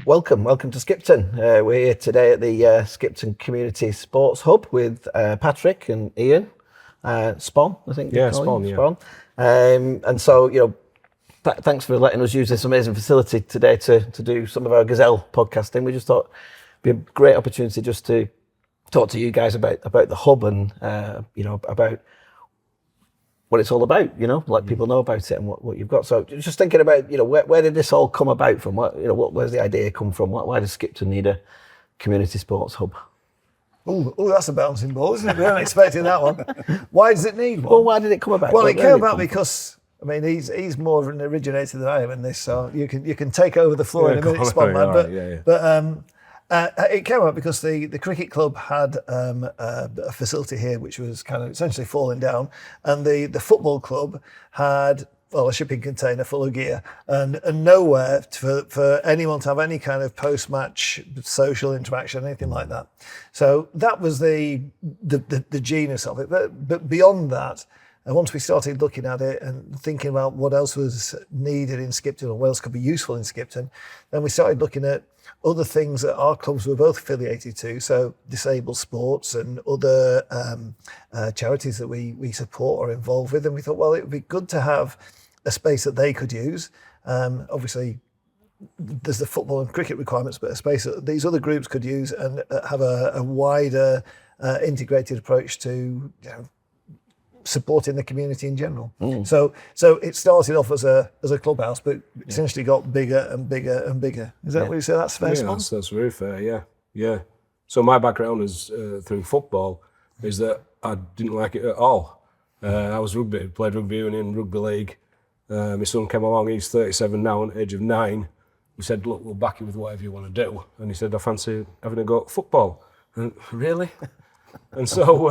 welcome to Skipton. We're here today at the Skipton Community Sports Hub with Patrick and Ian. Spawn, I think. Yeah, Spawn, yeah. Spawn. And so, thanks for letting us use this amazing facility today to do some of our Gazelle podcasting. We just thought it'd be a great opportunity just to talk to you guys about the hub and, about what it's all about, let people know about it and what you've got. So just thinking about, where did this all come about from? Where's the idea come from? Why does Skipton need a community sports hub? Oh, that's a bouncing ball, isn't it? We weren't expecting that one. Why does it need one? Well, why did it come about? Well, it came about because, he's more of an originator than I am in this, so you can take over the floor in a minute, Spot Man. But it came out because the cricket club had a facility here which was kind of essentially falling down, and the football club had a shipping container full of gear and nowhere for anyone to have any kind of post-match social interaction, anything like that. So that was the genius of it. But beyond that, and once we started looking at it and thinking about what else was needed in Skipton or what else could be useful in Skipton, then we started looking at other things that our clubs were both affiliated to, so disabled sports and other charities that we support or involved with. And we thought, well, it would be good to have a space that they could use. Obviously, there's the football and cricket requirements, but a space that these other groups could use and have a wider integrated approach to supporting the community in general. So it started off as a clubhouse, but essentially got bigger and bigger and bigger. Is that what you say? That's fair, Yeah, that's very fair. Yeah. So my background is through football is that I didn't like it at all. I was played rugby union, rugby league. My son came along. He's 37 now, at the age of 9. We said, "Look, we'll back you with whatever you want to do." And he said, "I fancy having a go at football." And, really? And so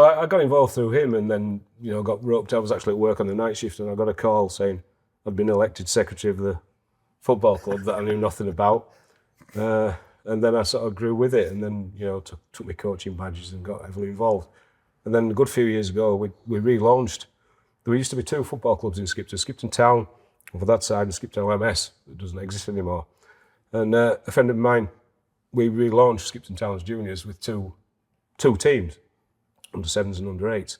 I got involved through him, and then got roped. I was actually at work on the night shift, and I got a call saying I'd been elected secretary of the football club that I knew nothing about. And then I sort of grew with it, and then took my coaching badges and got heavily involved. And then a good few years ago, we relaunched. There used to be 2 football clubs in Skipton: Skipton Town over that side and Skipton LMS. It doesn't exist anymore. And a friend of mine, we relaunched Skipton Town's juniors with two teams, under 7s and under 8s.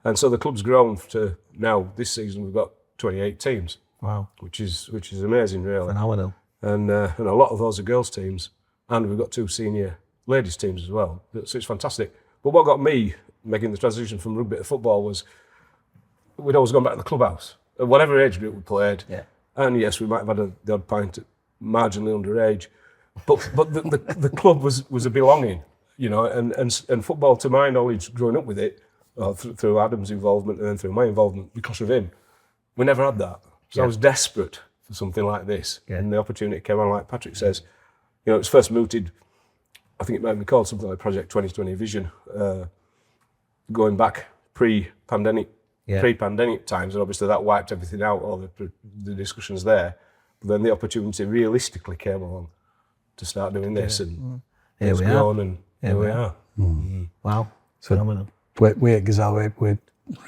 And so the club's grown to now, this season, we've got 28 teams. Wow. Which is amazing, really. Phenomenal. And a lot of those are girls' teams. And we've got 2 senior ladies' teams as well. So it's fantastic. But what got me making the transition from rugby to football was we'd always gone back to the clubhouse. At whatever age group we played. Yeah. And yes, we might have had the odd pint at marginally underage. But the club was a belonging. And football, to my knowledge, growing up with it, through Adam's involvement and then through my involvement because of him, we never had that. So I was desperate for something like this. Yeah. And the opportunity came on, like Patrick says. It was first mooted, I think it might be called something like Project 2020 Vision, going back pre-pandemic times, and obviously that wiped everything out, all the discussions there. But then the opportunity realistically came along to start doing this, and it's grown, and here we are. Mm. Wow, phenomenal. We at Gazelle, we're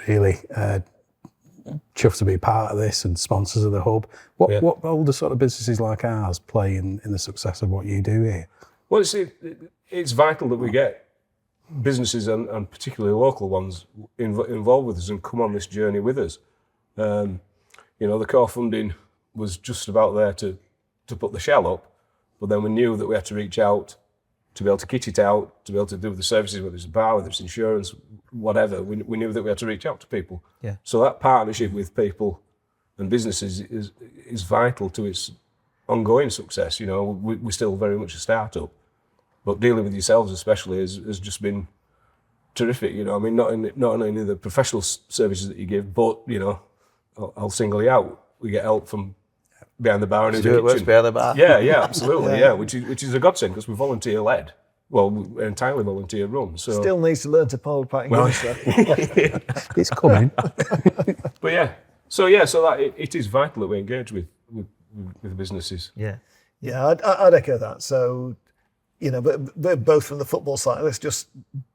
really chuffed to be part of this and sponsors of the hub. What role do sort of businesses like ours play in the success of what you do here? Well, it's vital that we get businesses and particularly local ones involved with us and come on this journey with us. The core funding was just about there to put the shell up, but then we knew that we had to reach out to be able to kit it out, to be able to do the services, whether it's a bar, whether it's insurance, whatever. We knew that we had to reach out to people. Yeah. So that partnership with people and businesses is vital to its ongoing success. We're still very much a start-up, but dealing with yourselves especially has just been terrific. Not only the professional services that you give, but I'll single you out. We get help from behind the bar and in the kitchen. Works behind the bar. Yeah, absolutely. Yeah, which is a godsend because we're volunteer led. Well, we're entirely volunteer run. So still needs to learn to pole part English. It's coming. But so that it is vital that we engage with businesses. Yeah, I'd echo that. So, but both from the football side, let's just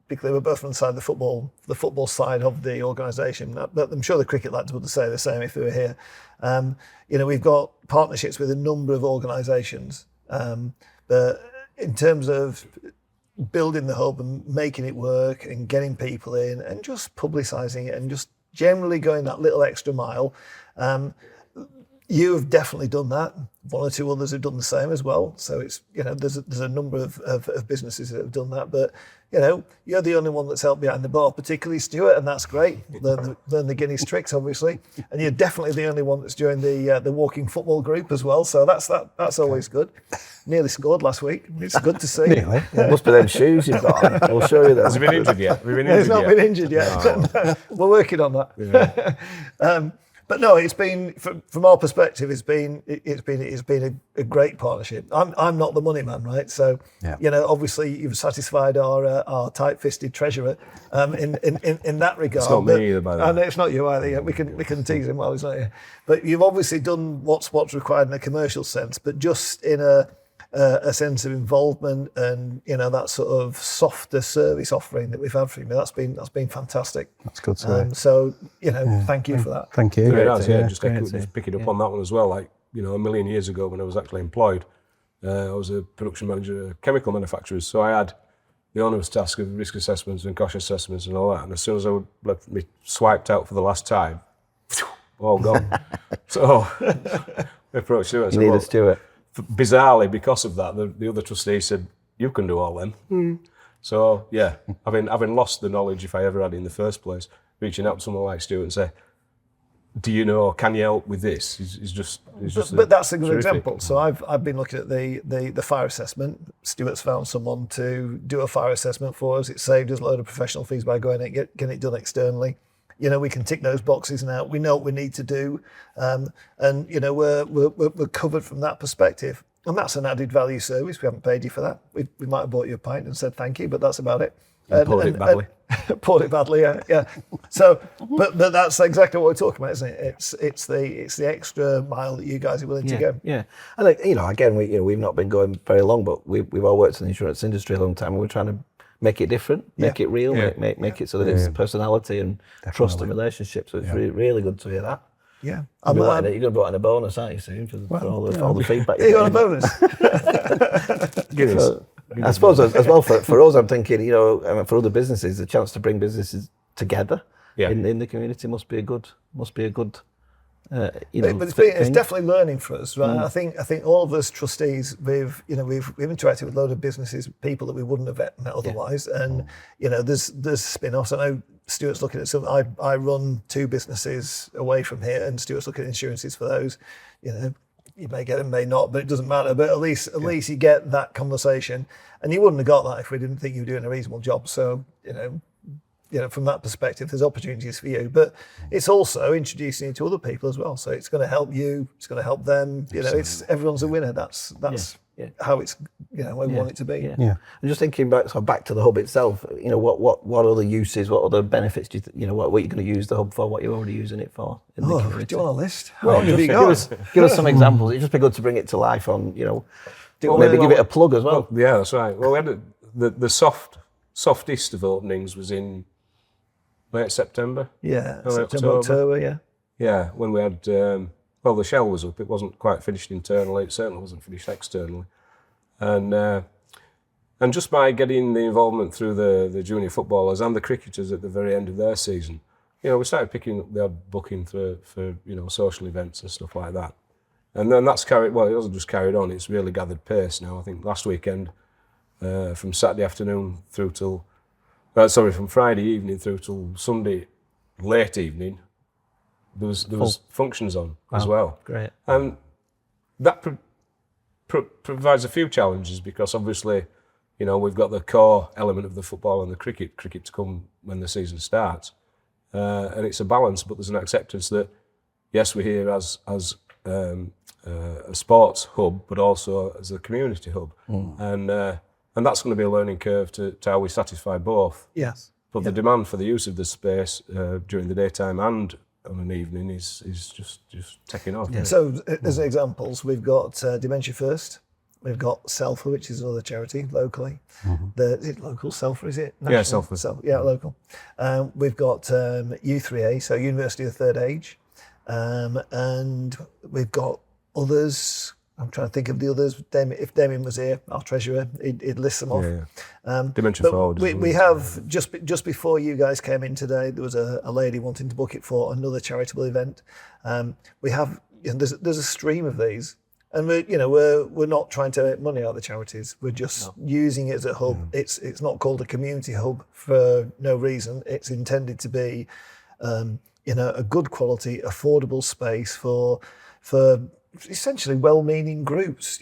because we're both on the side of the football side of the organisation. But I'm sure the cricket lads would say the same if they were here. We've got partnerships with a number of organisations, but in terms of building the hub and making it work and getting people in and just publicising it and just generally going that little extra mile. You have definitely done that. One or two others have done the same as well. So it's, there's a number of businesses that have done that. But, you're the only one that's helped behind the bar, particularly Stuart, and that's great. Learn the Guinness tricks, obviously. And you're definitely the only one that's joined the walking football group as well. So that's always good. Nearly scored last week. It's good to see. Nearly. Yeah. Must be them shoes you've got on. We'll show you that. Has he been injured yet? He's not been injured yet. No. We're working on that. Yeah. But no, it's been from our perspective. It's been a great partnership. I'm not the money man, right? So obviously you've satisfied our tight-fisted treasurer in that regard. It's not me either, by the way. And it's not you either. Yeah. We can tease him while he's not here. But you've obviously done what's required in a commercial sense, but just in a sense of involvement and that sort of softer service offering that we've had for you. That's been fantastic. That's good to hear. So thank you for that. Thank you. Just picking up on that one as well. Like a million years ago when I was actually employed, I was a production manager at chemical manufacturers. So I had the onerous task of risk assessments and cost assessments and all that. And as soon as I would let me swiped out for the last time, all gone. So I approached Stuart and said, needed Stuart. Bizarrely, because of that, the other trustee said, "You can do all them." So having lost the knowledge, if I ever had in the first place, reaching out to someone like Stuart and say, "Do you know? Can you help with this?" But that's a good example. So I've been looking at the fire assessment. Stuart's found someone to do a fire assessment for us. It saved us a load of professional fees by going and getting it done externally. We can tick those boxes now. We know what we need to do, and we're covered from that perspective. And that's an added value service. We haven't paid you for that. We might have bought you a pint and said thank you, but that's about it. Poured it badly. Poured it badly, yeah. So, but that's exactly what we're talking about, isn't it? It's the extra mile that you guys are willing to go. Yeah, and again, we've not been going very long, but we've all worked in the insurance industry a long time, and we're trying to make it different, make it real, make it so that it's personality and trust and relationships. So it's really good to hear that. Yeah, you're going to put on a bonus, aren't you, soon, for all the feedback? You got a bonus. I suppose as well for us, I'm thinking, for other businesses, the chance to bring businesses together in the community must be a good. But it's definitely learning for us, right? I think all of us trustees, we've interacted with a load of businesses, people that we wouldn't have met otherwise, and there's spin-offs. I know Stuart's looking at some. I run two businesses away from here, and Stuart's looking at insurances for those. You may get them, may not, but it doesn't matter. But at least you get that conversation, and you wouldn't have got that if we didn't think you were doing a reasonable job. So from that perspective, there's opportunities for you, but it's also introducing you to other people as well. So it's going to help you, it's going to help them. Everyone's a winner. That's how it's where we want it to be. Yeah. And just thinking back to the hub itself. What other uses, what other benefits do what you're going to use the hub for? What you're already using it for? In the community? Do you want a list? Well, give us some examples. It'd just be good to bring it to life on. Maybe give it a plug as well. Yeah, that's right. Well, we had the softest of openings was in late September. Yeah, September, October, yeah. Yeah, when we had, the shell was up. It wasn't quite finished internally. It certainly wasn't finished externally. And just by getting the involvement through the junior footballers and the cricketers at the very end of their season, we started picking up their booking for social events and stuff like that. And then that's it wasn't just carried on, it's really gathered pace now. I think last weekend, from Saturday afternoon through till, from Friday evening through till Sunday late evening, there was functions on as well. Great. And that provides a few challenges because obviously, we've got the core element of the football and the cricket to come when the season starts. And it's a balance, but there's an acceptance that, yes, we're here as a sports hub, but also as a community hub. And that's going to be a learning curve to how we satisfy both. Yes. But the demand for the use of the space during the daytime and on an evening is just taking off. Yeah. So as examples, we've got Dementia First, We've got Selfa, which is another charity locally. Is it local Selfa? Is it national? Yeah, Selfa. Local. We've got U3A, so University of Third Age, and we've got others. I'm trying to think of the others. If Damien was here, our treasurer, he'd list them off. Dementia forward. We have, just before you guys came in today, there was a lady wanting to book it for another charitable event. We have, there's a stream of these, and we're not trying to make money out of the charities. We're just using it as a hub. It's not called a community hub for no reason. It's intended to be, a good quality, affordable space for essentially well-meaning groups,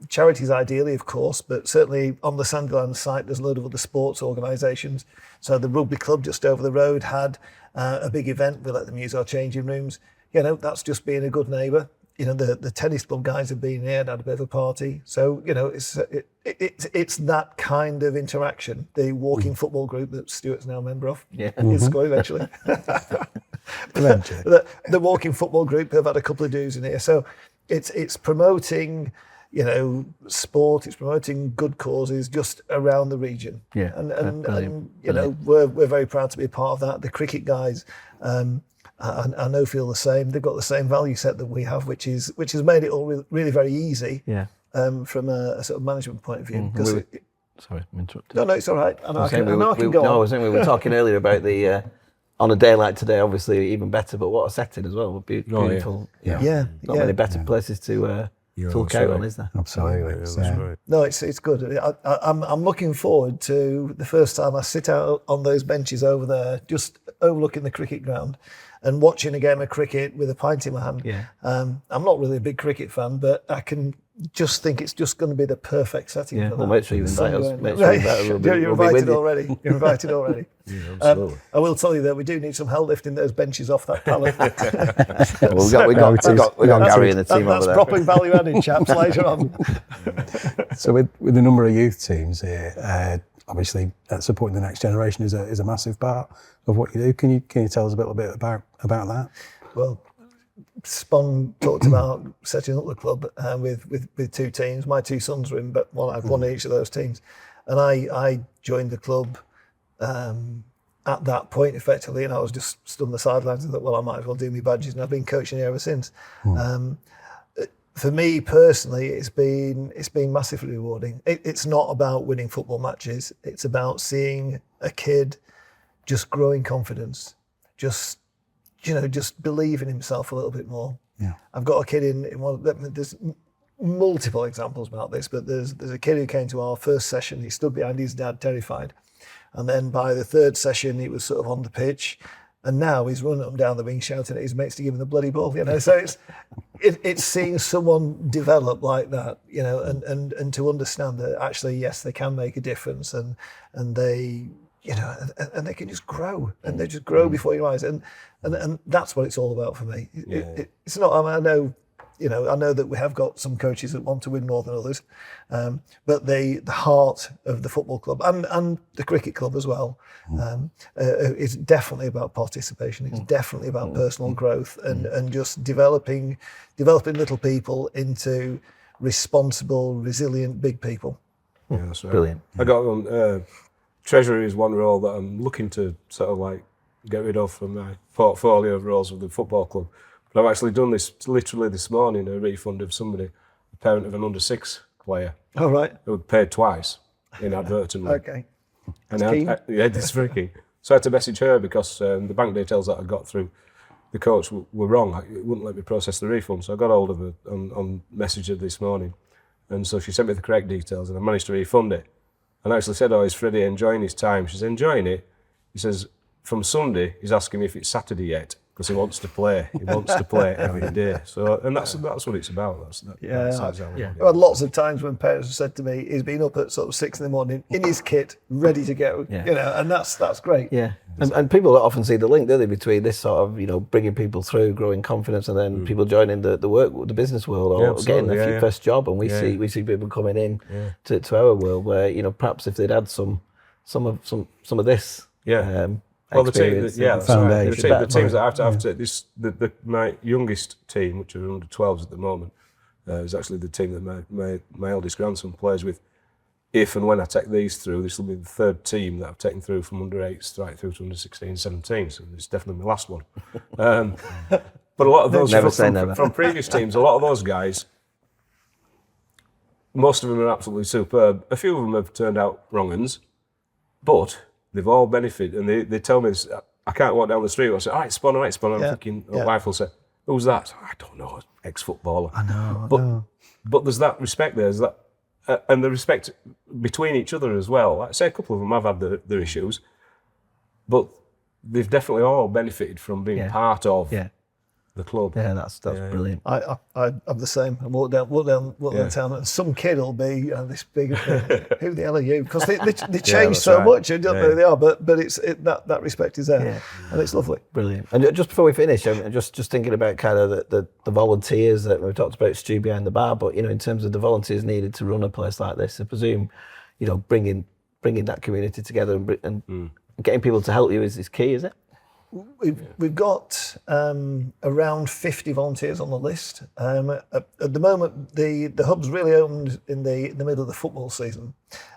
charities ideally, of course, but certainly on the Sandyland site, there's a load of other sports organisations. So the rugby club just over the road had a big event. We let them use our changing rooms. That's just being a good neighbour. The tennis club guys have been here and had a bit of a party. So, it's that kind of interaction. The walking football group that Stuart's now a member of. He'll score eventually. The walking football group have had a couple of dues in here. So it's promoting, sport, it's promoting good causes just around the region. And we're very proud to be a part of that. The cricket guys, I know feel the same. They've got the same value set that we have, which has made it all really very easy. From a sort of management point of view. Sorry, I'm interrupting. No, it's all right. I can go I on. was saying we were talking earlier about the on a day like today, obviously even better. But what a setting as well! Beautiful. Not many better places to look out on, is there? Absolutely. No, it's good. I'm looking forward to the first time I sit out on those benches over there, just overlooking the cricket ground and watching a game of cricket with a pint in my hand. I'm not really a big cricket fan, but I can just think it's just going to be the perfect setting for that. Well, make sure you invite us. You're invited already. You're invited already. Absolutely. I will tell you that we do need some help lifting those benches off that pallet. we got Gary in the team over there. That's proper value added, chaps, later on. So with the number of youth teams here, obviously supporting the next generation is a massive part of what you do. Can you tell us a little bit about that? Well, Spon talked about setting up the club with two teams. My two sons were in, but I had one in each of those teams. And I joined the club at that point, effectively, and I was just stood on the sidelines and thought, well, I might as well do my badges, and I've been coaching here ever since. For me personally, it's been massively rewarding. It's not about winning football matches. It's about seeing a kid just growing confidence, just believe in himself a little bit more. I've got a kid in one. There's multiple examples about this, but there's a kid who came to our first session. He stood behind his dad, terrified, and then by the third session, he was sort of on the pitch, and now he's running up and down the wing, shouting at his mates to give him the bloody ball. So it's seeing someone develop like that, and to understand that actually, yes, they can make a difference, and they. And they can just grow, and they just grow before your eyes, and that's what it's all about for me. It's not. I know that we have got some coaches that want to win more than others, but the heart of the football club and the cricket club as well is definitely about participation. It's definitely about personal growth and just developing little people into responsible, resilient, big people. Yeah, that's right. Brilliant. I got on. Treasury is one role that I'm looking to sort of like get rid of from my portfolio of roles with the football club. But I've actually done this literally this morning, a refund of somebody, a parent of an under-6 player. Oh, right. Who paid twice inadvertently. Okay. And it's very key. So I had to message her because the bank details that I got through the coach were wrong. It wouldn't let me process the refund. So I got hold of her on Messenger this morning. And so she sent me the correct details and I managed to refund it. And I actually said, is Freddie enjoying his time? She's enjoying it. He says, from Sunday, he's asking me if it's Saturday yet, because he wants to play. He wants to play every day. So, and that's what it's about. Well, lots of times when parents have said to me, he's been up at sort of 6 a.m. in his kit, ready to go. And that's great. Yeah. And people often see the link, don't they, between this sort of, bringing people through, growing confidence, and then people joining the business world or getting their first job. And we see people coming in to our world where, perhaps if they'd had some of this. Well, the teams that I have to take my youngest team, which are under 12s at the moment, It was actually the team that my eldest grandson plays with. If and when I take these through, this will be the third team that I've taken through from under 8s right through to under 16, 17. So it's definitely my last one. But a lot of those from previous teams, a lot of those guys, most of them are absolutely superb. A few of them have turned out wrong uns, but they've all benefited. And they tell me this, I can't walk down the street. I say, all right, Spawn. I'm thinking, my wife will say, who's that? I don't know, ex-footballer. I know. But there's that respect there. There's that, and the respect between each other as well. Like I say, a couple of them have had their issues, but they've definitely all benefited from being part of the club. Yeah, that's brilliant. I'm the same. I walk down town, and some kid will be this big. Who the hell are you? Because they change so much. You don't know who they are, but that respect is there, and it's lovely. Brilliant. And just before we finish, I'm just thinking about kind of the volunteers that we've talked about, Stu behind the bar, but in terms of the volunteers needed to run a place like this, I presume, bringing that community together and getting people to help you is key, is it? We've got around 50 volunteers on the list. At the moment, the hub's really opened in the middle of the football season,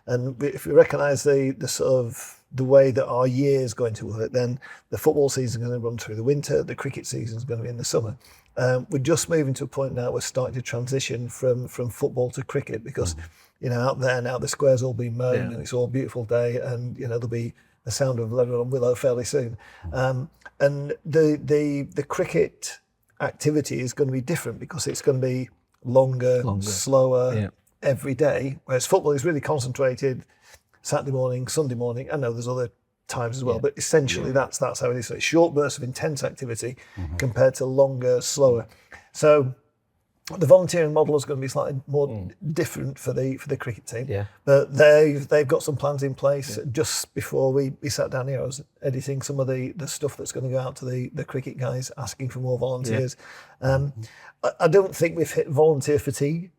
and if we recognise the sort of the way that our year is going to work, then the football season is going to run through the winter, the cricket season is going to be in the summer. We're just moving to a point now we're starting to transition from football to cricket because out there now the square's all been mown and it's all a beautiful day, and there'll be the sound of Leather on Willow fairly soon. And the cricket activity is going to be different because it's going to be longer. Slower every day, whereas football is really concentrated Saturday morning, Sunday morning. I know there's other times as well, but essentially that's how it is. So it's short bursts of intense activity compared to longer, slower. So the volunteering model is going to be slightly more different for the cricket team, but they've got some plans in place. Just before we sat down here, I was editing some of the stuff that's going to go out to the cricket guys, asking for more volunteers. I don't think we've hit volunteer fatigue.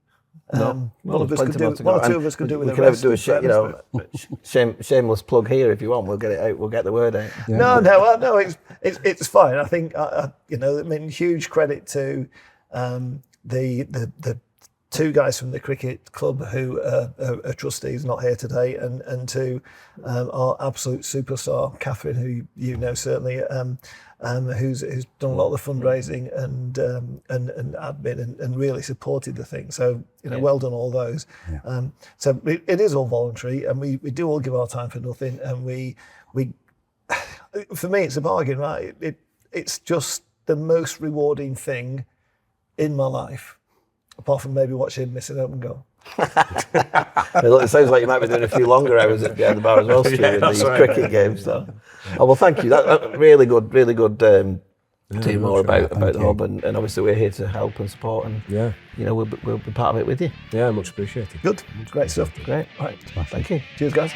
One or two of us could do with we can do a shameless plug here if you want. We'll get it out. We'll get the word out. No, it's fine. I think huge credit to the two guys from the cricket club who are trustees, not here today, and to our absolute superstar, Catherine, who you know certainly, who's done a lot of the fundraising and admin and really supported the thing. So well done all those. So it is all voluntary, and we do all give our time for nothing, and we for me it's a bargain, right? It's just the most rewarding thing in my life, apart from maybe watching Miss an Open Goal. It sounds like you might be doing a few longer hours behind the bar as well, Stuart, in these cricket games. So. Oh, well, thank you. That really good to hear more about the hub, and obviously we're here to help and support, and we'll be part of it with you. Yeah, much appreciated. Good, great stuff. Great. Right, thank you. Cheers, guys.